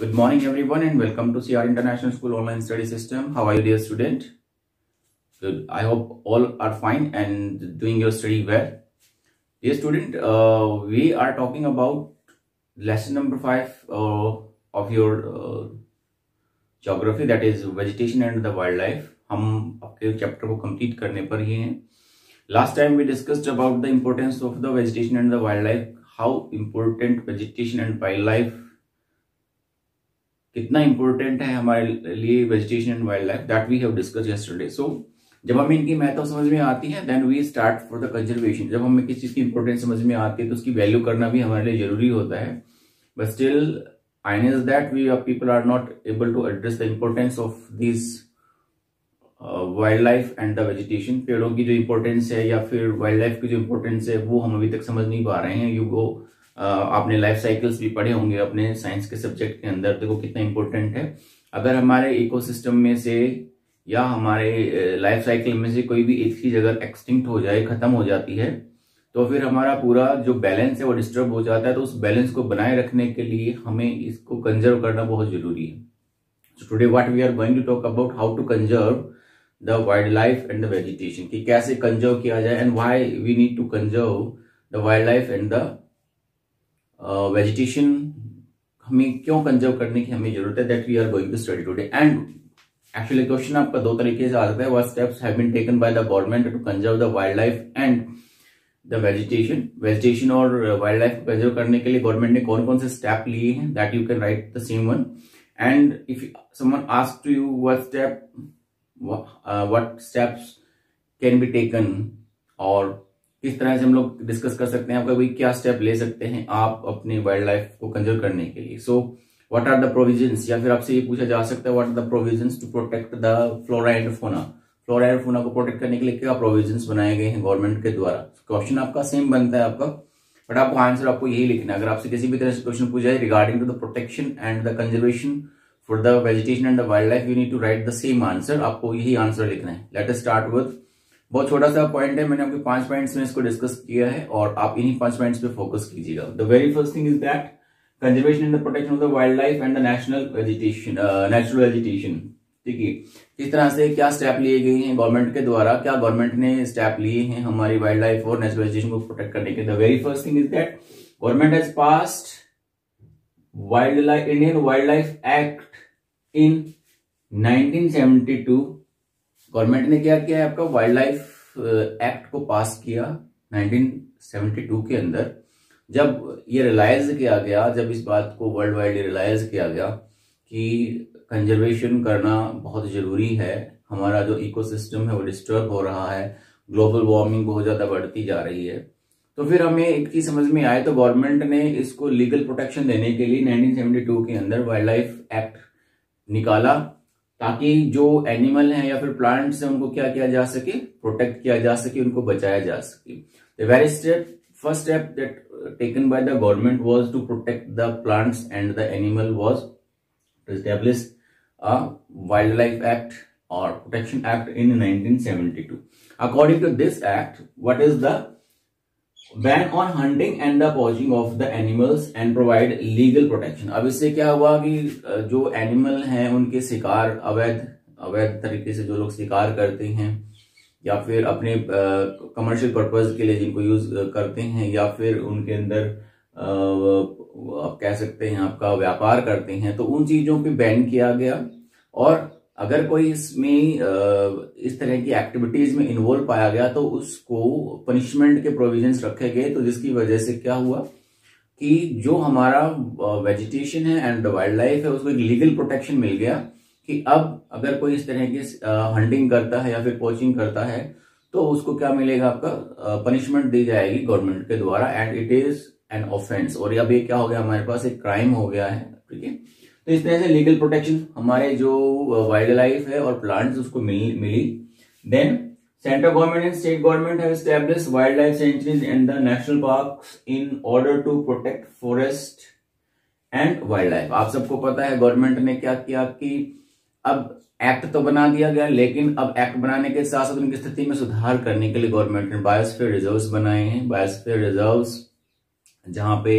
Good morning everyone and welcome to CR International School Online Study System. How are you dear student? Good. I hope all are fine and doing your study well. Dear student, we are talking about lesson number 5 of your geography, that is vegetation and the wildlife. हम आपके chapter को complete करने पर ही हैं. Last time we discussed about the importance of the vegetation and the wildlife, how important vegetation and wildlife, कितना important है हमारे लिए vegetation and wildlife, that we have discuss yesterday. So जब हमें इनकी महत्व समझ में आती है then we start for the conservation. जब हमें किसी चीज की इंपॉर्टेंस समझ में आती है तो उसकी वैल्यू करना भी हमारे लिए जरूरी होता है. But still I know that we people are not able to address the importance of this wild life and the vegetation. पेड़ों की जो इंपॉर्टेंस है या फिर वाइल्ड लाइफ की जो इंपॉर्टेंस है वो हम अभी तक समझ नहीं पा रहे हैं. यू गो आपने लाइफ साइकिल्स भी पढ़े होंगे अपने साइंस के सब्जेक्ट के अंदर. देखो कितना इंपॉर्टेंट है. अगर हमारे इकोसिस्टम में से या हमारे लाइफ साइकिल में से कोई भी एक चीज अगर एक्सटिंक्ट हो जाए, खत्म हो जाती है, तो फिर हमारा पूरा जो बैलेंस है वो डिस्टर्ब हो जाता है. तो उस बैलेंस को बनाए रखने के लिए हमें इसको कंजर्व करना बहुत जरूरी है. So today what we are going to talk about how to conserve the wild life and the vegetation, कि कैसे कंजर्व किया जाए and why we need to conserve the wild life and the vegetation. हमें क्यों conserve करने की हमें जरूरत है, that we are going to study today. And actually question आपका दो तरीके से आ सकता है. What steps have been taken by the government to conserve the wild life and the vegetation और वाइल्ड लाइफ को कंजर्व करने के लिए गवर्नमेंट ने कौन कौन से स्टेप लिए हैं, that you can write the same one. And if someone ask to you what steps can be taken, और किस तरह से हम लोग डिस्कस कर सकते हैं आपका भाई क्या स्टेप ले सकते हैं आप अपने वाइल्ड लाइफ को कंजर्व करने के लिए. So what are the provisions, या फिर आपसे ये पूछा जा सकता है what are the provisions to protect the flora and fauna. Flora and fauna को प्रोटेक्ट करने के लिए क्या प्रोविजंस बनाए गए हैं गवर्नमेंट के द्वारा. क्वेश्चन आपका सेम बनता है आपका, बट आपको आंसर आपको यही लिखना है. अगर आपसे किसी भी तरह से क्वेश्चन पूछा जाए regarding to the protection and the conservation for the vegetation and the wild life, you need to write the same answer. आपको यही आंसर लिखना है. लेट अस स्टार्ट विद, बहुत छोटा सा पॉइंट है, मैंने आपके 5 पॉइंट्स में इसको डिस्कस किया है और आप इन्हीं 5 पॉइंट्स पे फोकस कीजिएगा. The very first thing is that conservation and the protection of the wild life and the natural vegetation. ठीक है, किस तरह से क्या स्टेप लिए गए हैं गवर्नमेंट के द्वारा, क्या गवर्नमेंट ने स्टेप लिए हैं हमारी वाइल्ड लाइफ और नेचुरल वेजिटेशन को प्रोटेक्ट करने के. The very first thing is that government has passed Indian wild life act in 1972. Government ने क्या किया है आपका वाइल्ड लाइफ एक्ट को पास किया 1972 के अंदर. जब ये रियलाइज किया गया, जब इस बात को वर्ल्ड वाइड रियलाइज किया गया कि कंजर्वेशन करना बहुत जरूरी है, हमारा जो इकोसिस्टम है वो डिस्टर्ब हो रहा है, ग्लोबल वार्मिंग बहुत ज्यादा बढ़ती जा रही है, तो फिर हमें एक चीज समझ में आए. तो गवर्नमेंट ने इसको लीगल प्रोटेक्शन देने के लिए 1972 के अंदर वाइल्ड लाइफ एक्ट निकाला, ताकि जो एनिमल हैं या फिर प्लांट्स हैं उनको क्या किया जा सके, प्रोटेक्ट किया जा सके, उनको बचाया जा सके. The very first step that taken by the government was to protect the plants and the animal was to establish a wildlife act और protection act in 1972. According to this act, what is the ban on hunting and the poaching of the animals and provide legal protection. अब इससे क्या हुआ कि जो animal हैं उनके शिकार, अवैध तरीके से जो लोग शिकार करते हैं या फिर अपने कमर्शियल पर्पज के लिए जिनको यूज करते हैं, या फिर उनके अंदर आप कह सकते हैं आपका व्यापार करते हैं, तो उन चीजों पे बैन किया गया. और अगर कोई इसमें इस तरह की एक्टिविटीज में इन्वॉल्व पाया गया तो उसको पनिशमेंट के प्रोविजंस रखे गए. तो जिसकी वजह से क्या हुआ कि जो हमारा वेजिटेशन है एंड वाइल्ड लाइफ है उसको एक लीगल प्रोटेक्शन मिल गया कि अब अगर कोई इस तरह की हंटिंग करता है या फिर पोचिंग करता है तो उसको क्या मिलेगा, आपका पनिशमेंट दी जाएगी गवर्नमेंट के द्वारा, and it is an offence. और अब ये क्या हो गया, हमारे पास एक क्राइम हो गया है. ठीक है, तो इस तरह से लीगल प्रोटेक्शन हमारे जो वाइल्ड लाइफ है और प्लांट्स उसको मिली. Then central government and state government have established wild life sanctuaries and the national parks in order to protect forest and wildlife. आप सबको पता है गवर्नमेंट ने क्या किया कि अब एक्ट तो बना दिया गया, लेकिन अब एक्ट बनाने के साथ साथ उनकी स्थिति में सुधार करने के लिए गवर्नमेंट ने बायोस्फीयर रिजर्व्स बनाए हैं. बायोस्फीयर रिजर्व्स जहां पे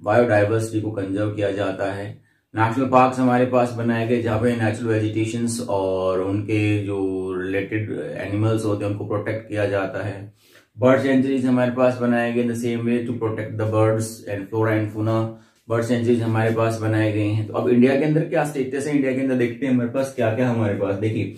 बायोडाइवर्सिटी को कंजर्व किया जाता है, नेशनल पार्क्स हमारे पास बनाए गए जहाँ पे नेचुरल वेजिटेशंस और उनके जो रिलेटेड एनिमल्स होते हैं उनको प्रोटेक्ट किया जाता है। बर्ड सेंचुरीज हमारे पास बनाए गए the same way to protect the birds and flora and fauna. Bird sanctuaries हमारे पास बनाए गए हैं। तो अब इंडिया के अंदर क्या स्टेटस है, इंडिया के अंदर देखते हैं हमारे पास क्या क्या हमारे पास। देखिए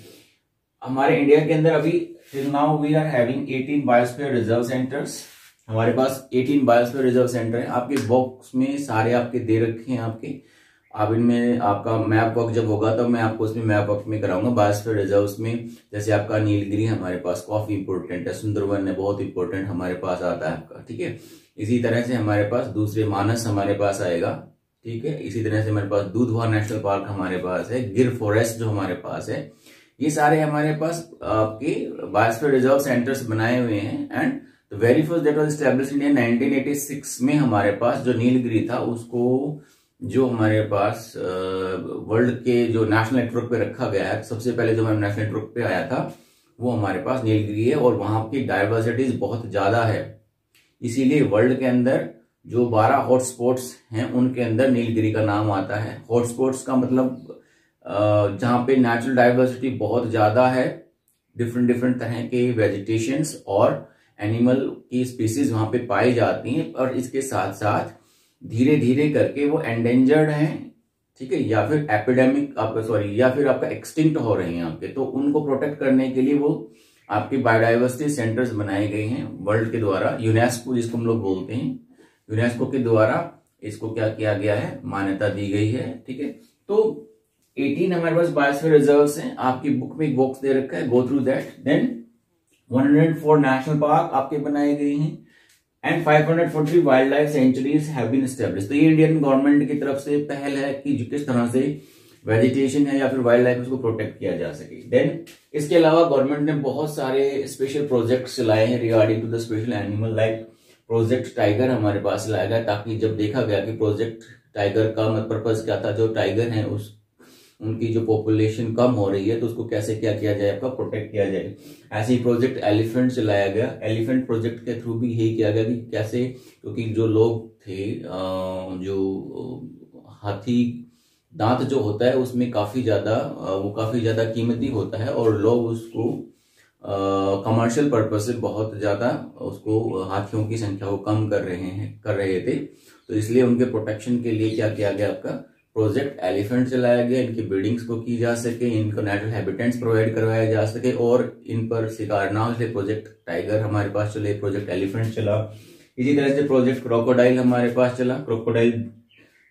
हमारे इंडिया के अंदर अभी till now we are having 18 biosphere reserve centres. हमारे पास 18 बायोस्फीयर रिजर्व सेंटर है। आपके बॉक्स में सारे आपके दे रखे हैं आपके। अब इनमें आपका मैप वर्क जब होगा तो मैं आपको उसमें मैप वर्क में कराऊंगा बायोस्फीयर रिजर्व्स में। जैसे आपका नीलगिरी हमारे पास काफी इंपोर्टेंट है, सुंदरवन है बहुत इंपोर्टेंट हमारे पास आता है आपका, ठीक है। इसी तरह से हमारे पास दूसरे मानस हमारे पास आएगा, ठीक है। इसी तरह से हमारे पास दूधवा नेशनल पार्क हमारे पास है, गिर फॉरेस्ट जो हमारे पास है, ये सारे हमारे पास आपके बायोस्फीयर रिजर्व सेंटर्स बनाए हुए हैं। And the very first that was established in 1986 में हमारे पास जो नीलगिरी था उसको जो हमारे पास वर्ल्ड के जो नेशनल नेटवर्क पे रखा गया है, सबसे पहले जो हमारे नेशनल नेटवर्क पे आया था वो हमारे पास नीलगिरी है। और वहां की डायवर्सिटीज बहुत ज्यादा है, इसीलिए वर्ल्ड के अंदर जो 12 हॉटस्पॉट्स हैं उनके अंदर नीलगिरी का नाम आता है। हॉटस्पॉट्स का मतलब जहां पे नेचुरल डायवर्सिटी बहुत ज्यादा है, डिफरेंट डिफरेंट तरह के वेजिटेशंस और एनिमल की स्पीसीज वहां पे पाई जाती हैं। और इसके साथ साथ धीरे धीरे करके वो एंडेंजर्ड हैं, ठीक है, या फिर एपिडेमिक आपका या फिर आपका एक्सटिंक्ट हो रहे हैं आपके। तो उनको प्रोटेक्ट करने के लिए वो आपके बायोडाइवर्सिटी सेंटर्स बनाए गए हैं वर्ल्ड के द्वारा। यूनेस्को जिसको हम लोग बोलते हैं, यूनेस्को के द्वारा इसको क्या किया गया है, मान्यता दी गई है, ठीक है। तो 18 हमारे पास बायोस्फीयर रिजर्व्स हैं। आपकी बुक में एक बॉक्स दे रखा है, go through that. Then 104 national park आपके बनाए गए हैं and 540 wild life sanctuaries have been established. तो ये इंडियन गवर्नमेंट की तरफ से पहल है कि किस तरह से वेजिटेशन है या फिर वाइल्ड लाइफ उसको प्रोटेक्ट किया जा सके। देन इसके अलावा गवर्नमेंट ने बहुत सारे स्पेशल प्रोजेक्ट्स चलाए हैं regarding to the special animal, like project tiger हमारे पास लाया गया, ताकि जब देखा गया कि प्रोजेक्ट टाइगर का पर्पज क्या था, जो टाइगर है उस उनकी जो पॉपुलेशन कम हो रही है तो उसको कैसे क्या किया जाए, आपका प्रोटेक्ट किया जाए। ऐसे ही प्रोजेक्ट एलिफेंट चलाया गया। एलिफेंट प्रोजेक्ट के थ्रू भी यही किया गया कि कैसे, क्योंकि जो लोग थे जो हाथी दांत जो होता है उसमें काफी ज्यादा कीमती होता है और लोग उसको कमर्शियल पर्पज से बहुत ज्यादा उसको हाथियों की संख्या को कम कर रहे थे। तो इसलिए उनके प्रोटेक्शन के लिए क्या किया गया, आपका प्रोजेक्ट एलिफेंट चलाया गया। इनकी ब्रीडिंग्स को की जा सके, इनको नेचुरल हैबिटेट्स प्रोवाइड करवाया जा सके और इन पर शिकार ना हो, इसलिए प्रोजेक्ट टाइगर हमारे पास चले, प्रोजेक्ट एलिफेंट चला। इसी तरह से प्रोजेक्ट क्रोकोडाइल हमारे पास चला। क्रोकोडाइल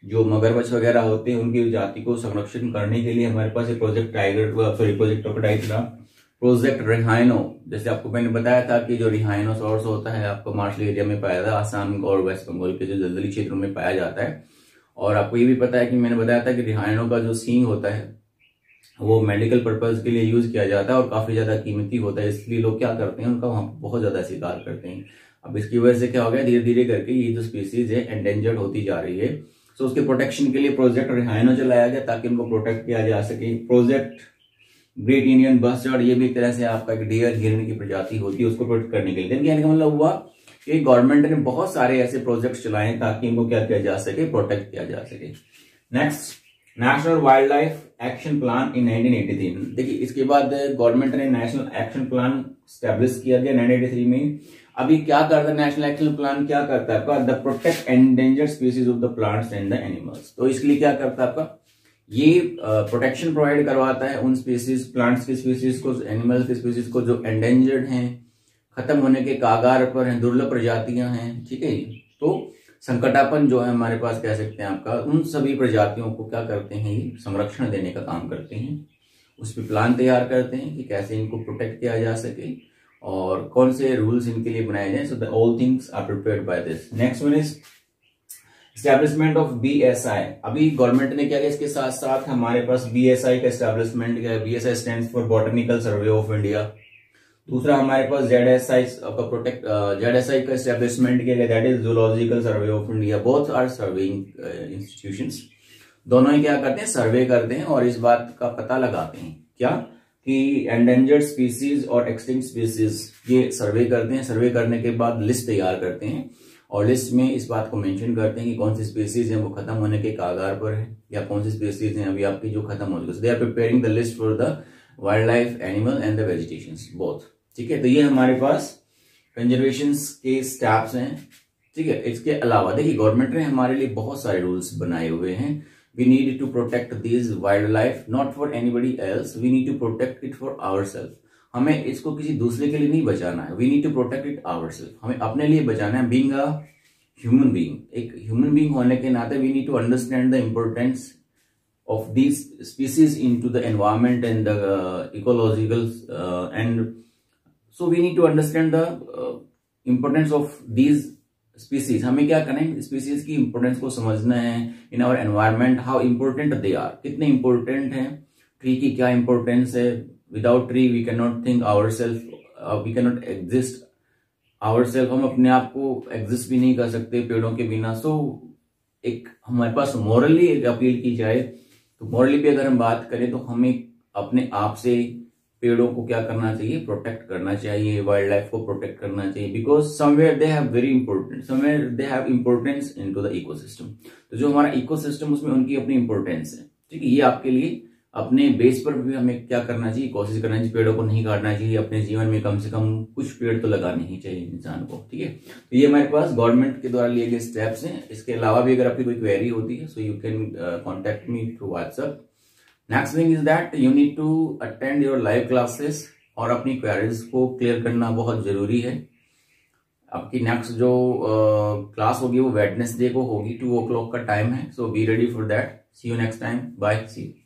जो मगरमच्छ वगैरह होते हैं उनकी जाति को संरक्षण करने के लिए हमारे पास प्रोजेक्ट क्रोकोडाइल चला। प्रोजेक्ट रिहाइनो, जैसे आपको मैंने बताया था कि जो रिहाइनोसॉरस होता है आपको मार्शल एरिया में पाया जाता है, आसाम और वेस्ट बंगाल के जो दलदली क्षेत्रों में पाया जाता है। और आपको ये भी पता है कि मैंने बताया था कि रिहाइनो का जो सींग होता है वो मेडिकल पर्पज के लिए यूज किया जाता है और काफी ज्यादा कीमती होता है, इसलिए लोग क्या करते हैं, उनका वहां बहुत ज्यादा शिकार करते हैं। अब इसकी वजह से क्या हो गया, धीरे धीरे करके ये जो स्पीसीज है एंडेंजर्ड होती जा रही है। सो उसके प्रोटेक्शन के लिए प्रोजेक्ट रिहाइनो चलाया गया ताकि उनको प्रोटेक्ट किया जा सके। प्रोजेक्ट ग्रेट इंडियन बस्टर्ड, ये भी एक तरह से आपका एक डियर हिरन की प्रजाति होती है, उसको प्रोटेक्ट करने के लिए। कहने का मतलब हुआ कि गवर्नमेंट ने बहुत सारे ऐसे प्रोजेक्ट्स चलाए ताकि इनको क्या किया जा सके, प्रोटेक्ट किया जा सके। Next, national wild life action plan in 1983। देखिए इसके बाद गवर्नमेंट ने नेशनल एक्शन प्लान स्टैब्लिश किया गया 1983 में। अभी क्या करता है नेशनल एक्शन प्लान, क्या करता है आपका, the protect endangered species of the plants and the animals. तो इसके लिए क्या करता है आपका, ये प्रोटेक्शन प्रोवाइड करवाता है उन स्पीसीज, प्लांट्स की स्पीसीज को, एनिमल्स की स्पीसीज को जो एंडेंजर्ड हैं, खत्म होने के कागार पर हैं, दुर्लभ प्रजातियां हैं, ठीक है। तो संकटापन जो है हमारे पास कह सकते हैं आपका, उन सभी प्रजातियों को क्या करते हैं, ये संरक्षण देने का काम करते हैं। उस पर प्लान तैयार करते हैं कि कैसे इनको प्रोटेक्ट किया जा सके और कौन से रूल्स इनके लिए बनाए जाए। So the all things are prepared by this. Next one is establishment of BSI। अभी गवर्नमेंट ने क्या किया, इसके साथ साथ हमारे पास BSI का एस्टैब्लिशमेंट किया। BSI stands for botanical survey of India. दूसरा हमारे पास ZSI का एस्टैब्लिशमेंट किया गया, that is zoological survey of India. Both are surveying institutions, दोनों ही क्या करते हैं, सर्वे करते हैं और इस बात का पता लगाते हैं क्या कि एंडेंजर्ड स्पीसीज और एक्सटिंक्ट स्पीसीज, ये सर्वे करते हैं। सर्वे करने के बाद लिस्ट तैयार करते हैं और लिस्ट में इस बात को मेंशन करते हैं कि कौन सी स्पीसीज है वो खत्म होने के कागार पर है या कौन सी स्पीसीज हैं अभी आपकी जो खत्म हो चुकी है। They are preparing the list for the wild life, animal and the vegetations both. ठीक है, तो ये हमारे पास कंजर्वेशन के स्टेप्स हैं। ठीक है, इसके अलावा देखिए गवर्नमेंट ने हमारे लिए बहुत सारे रूल्स बनाए हुए हैं। We need to protect this wild life not for anybody else, we need to protect it for ourself. हमें इसको किसी दूसरे के लिए नहीं बचाना है, we need to protect it ourself, हमें अपने लिए बचाना है। बीइंग अ ह्यूमन बीइंग, एक ह्यूमन बीइंग होने के नाते we need to understand the importance of these species into the environment and the ecological and so we need to understand the importance of these species। हमें क्या करना है, species की importance को समझना है in our environment, how important they are, कितने important हैं। ट्री की क्या इंपोर्टेंस है, without tree we can not think our self, we can not exist our self, हम अपने आप को एग्जिस्ट भी नहीं कर सकते पेड़ों के बिना। सो एक हमारे पास मॉरली एक अपील की जाए तो मॉरली भी अगर हम बात करें तो हमें अपने आप से पेड़ों को क्या करना चाहिए, प्रोटेक्ट करना चाहिए, वाइल्ड लाइफ को प्रोटेक्ट करना चाहिए, because somewhere they have very important, somewhere they have importance into the ecosystem. तो जो हमारा इकोसिस्टम उसमें उनकी अपनी इंपॉर्टेंस है। ठीक है, ये आपके लिए अपने बेस पर भी हमें क्या करना चाहिए, कोशिश करना चाहिए पेड़ों को नहीं काटना चाहिए, अपने जीवन में कम से कम कुछ पेड़ तो लगाने ही चाहिए इंसान को। ठीक है, तो ये हमारे पास गवर्नमेंट के द्वारा लिए गए स्टेप्स हैं। इसके अलावा भी अगर आपकी कोई क्वेरी होती है so you can contact me through WhatsApp. Next thing is that you need to attend your live classes और अपनी क्वेरीज को क्लियर करना बहुत जरूरी है। आपकी नेक्स्ट जो क्लास होगी वो वेडनेसडे को होगी, 2 o'clock का टाइम है। So be ready for that. See you next time, bye, see you.